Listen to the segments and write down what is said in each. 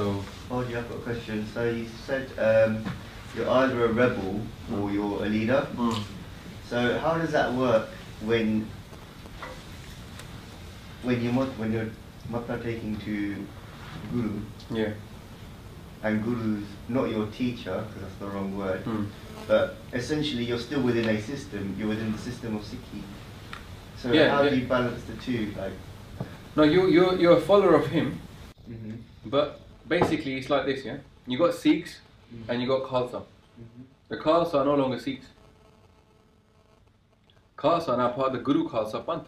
So. Oh, yeah, I've got a question. So you said you're either a rebel or you're a leader. So how does that work when you're matna taking to Guru? Yeah. And Guru's not your teacher, because that's the wrong word. But essentially, you're still within a system. You're within the system of Sikhi. So how do you balance the two? Like, no, you're a follower of him. But basically, it's like this, yeah. You got Sikhs and you got Khalsa. The Khalsa are no longer Sikhs. Khalsa are now part of the Guru Khalsa Panth.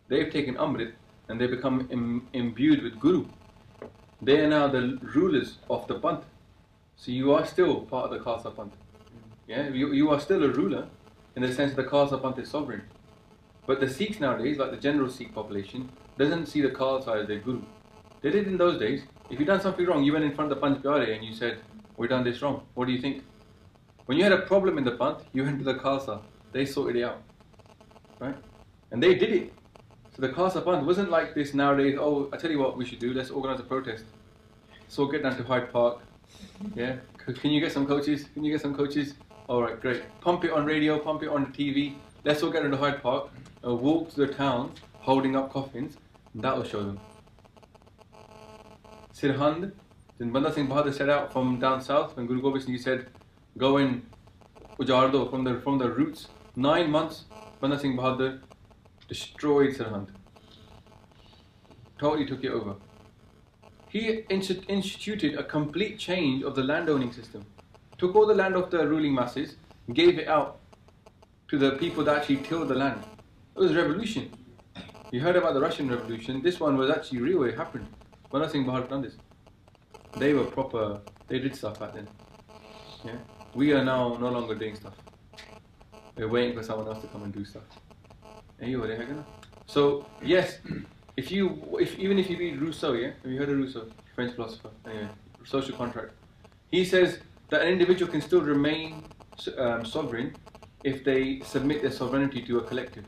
They've taken Amrit and they become imbued with Guru. They are now the rulers of the Panth. So you are still part of the Khalsa Panth. Yeah, you are still a ruler in the sense that the Khalsa Panth is sovereign. But the Sikhs nowadays, like the general Sikh population, doesn't see the Khalsa as their Guru. They did in those days. If you done something wrong, you went in front of the Panth Pyare and you said, "We done this wrong. What do you think?" When you had a problem in the Panth, you went to the Khalsa. They sorted it out, right? And they did it. So the Khalsa Panth wasn't like this nowadays. Oh, I tell you what we should do. Let's organize a protest. So get down to Hyde Park. Yeah. Can you get some coaches? Can you get some coaches? All right, great. Pump it on radio. Pump it on the TV. Let's all get into Hyde Park. Walk to the town, holding up coffins. That will show them. Sirhind, then Banda Singh Bahadur set out from down south when Guru Gobind Singh said, "Go and ujardo from the roots." 9 months, Banda Singh Bahadur destroyed Sirhind. Totally took it over. He instituted a complete change of the landowning system. Took all the land of the ruling masses, gave it out to the people that actually tilled the land. It was a revolution. You heard about the Russian Revolution. This one was actually real. It happened. Banda Singh Bahadur done this. They were proper. They did stuff back then. Yeah. We are now no longer doing stuff. We're waiting for someone else to come and do stuff. So yes, even if you read Rousseau, yeah, have you heard of Rousseau, French philosopher? Anyway, social contract. He says that an individual can still remain sovereign if they submit their sovereignty to a collective.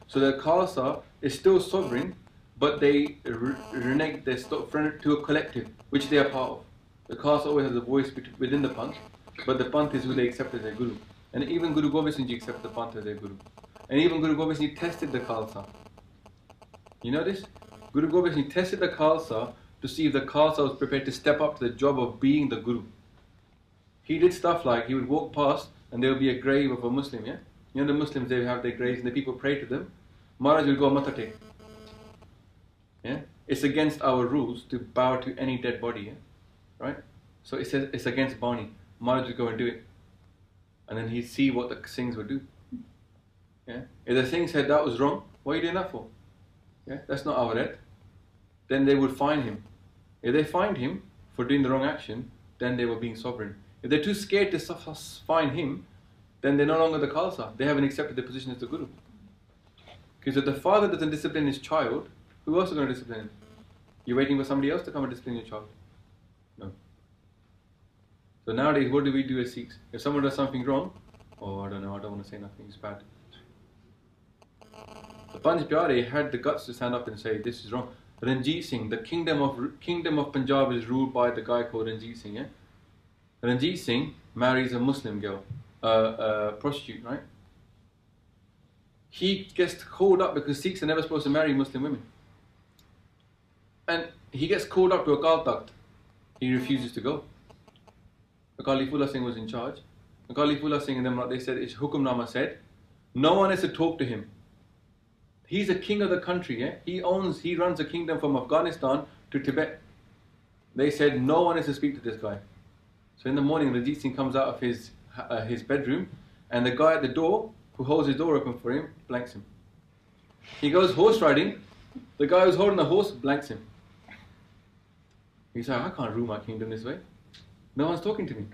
So the Khalsa is still sovereign, but they renege their sovereignty to a collective, which they are part of. The Khalsa always has a voice within the Panth, but the Panth is who they accept as their Guru. And even Guru Gobind Singh Ji accepted the Panth as their Guru. And even Guru Gobind Singh tested the Khalsa. You know this? Guru Gobind Singh tested the Khalsa to see if the Khalsa was prepared to step up to the job of being the Guru. He did stuff like he would walk past and there would be a grave of a Muslim, yeah? You know the Muslims, they have their graves and the people pray to them. Maharaj will go matha take. Yeah? It's against our rules to bow to any dead body, yeah? Right? So it says it's against Bani. Maharaj will go and do it. And then he'd see what the Singhs would do. Yeah? If the Singh said that was wrong, what are you doing that for? Yeah? That's not our red. Then they would fine him. If they fined him for doing the wrong action, then they were being sovereign. If they're too scared to fine him, then they're no longer the Khalsa. They haven't accepted their position as the Guru. Because if the father doesn't discipline his child, who else is going to discipline him? You're waiting for somebody else to come and discipline your child? No. So nowadays, what do we do as Sikhs? If someone does something wrong, oh, I don't know, I don't want to say nothing, it's bad. The Panj Pyare had the guts to stand up and say, this is wrong. Ranjit Singh, the kingdom of Punjab is ruled by the guy called Ranjit Singh, yeah? Ranjit Singh marries a Muslim girl, a prostitute, right? He gets called up because Sikhs are never supposed to marry Muslim women. And he gets called up to Akal Takht. He refuses to go. Akali Phula Singh was in charge. Akali Phula Singh and them, they said, his Hukumnama said, no one is to talk to him. He's the king of the country, yeah? He runs the kingdom from Afghanistan to Tibet. They said, no one is to speak to this guy. So in the morning, Ranjit Singh comes out of his bedroom, and the guy at the door, who holds his door open for him, blanks him. He goes horse riding, the guy who's holding the horse blanks him. He's like, I can't rule my kingdom this way. No one's talking to me.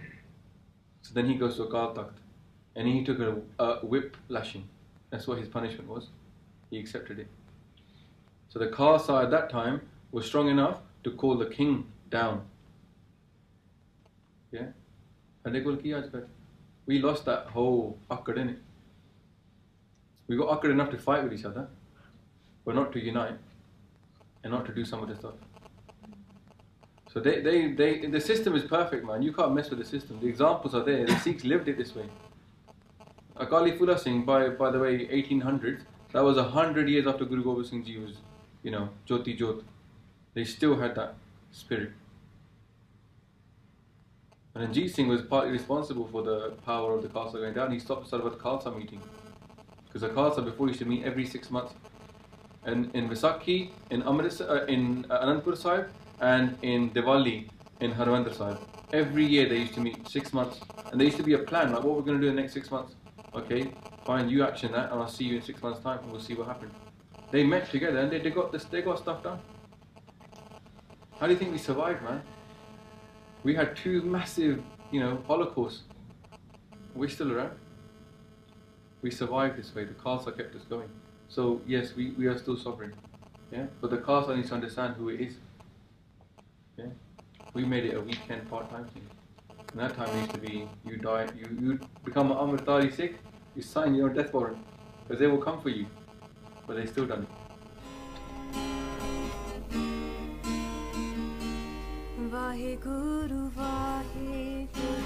So then he goes to Akal Takht, and he took a whip lashing. That's what his punishment was. He accepted it. So the Khalsa at that time was strong enough to call the king down. Yeah? We lost that whole akkad in it. We got akkad enough to fight with each other, but not to unite and not to do some of the stuff. So the system is perfect, man. You can't mess with the system. The examples are there. The Sikhs lived it this way. Akali Phula Singh, by the way, 1800s. That was 100 years after Guru Gobind Singh Ji was, Jyoti Jyot. They still had that spirit. And Ranjit Singh was partly responsible for the power of the Khalsa going down. He stopped the Sarvat Khalsa meeting. Because the Khalsa before used to meet every 6 months. And in Vaisakhi, in Anandpur Sahib, and in Diwali, in Harmandir Sahib. Every year they used to meet 6 months. And there used to be a plan, like what we're going to do in the next 6 months. Okay, fine, you action that, and I'll see you in 6 months' time, and we'll see what happened. They met together, and they got stuff done. How do you think we survived, man? We had 2 massive, Holocausts. We're still around. We survived this way. The Khalsa kept us going. So yes, we are still sovereign. Yeah, but the Khalsa needs to understand who it is. Yeah, we made it a weekend part-time thing. In that time, it used to be you die, you become an Amritari Sikh, you sign your death warrant, because they will come for you. But they still done it. Vaheguru, Vaheguru.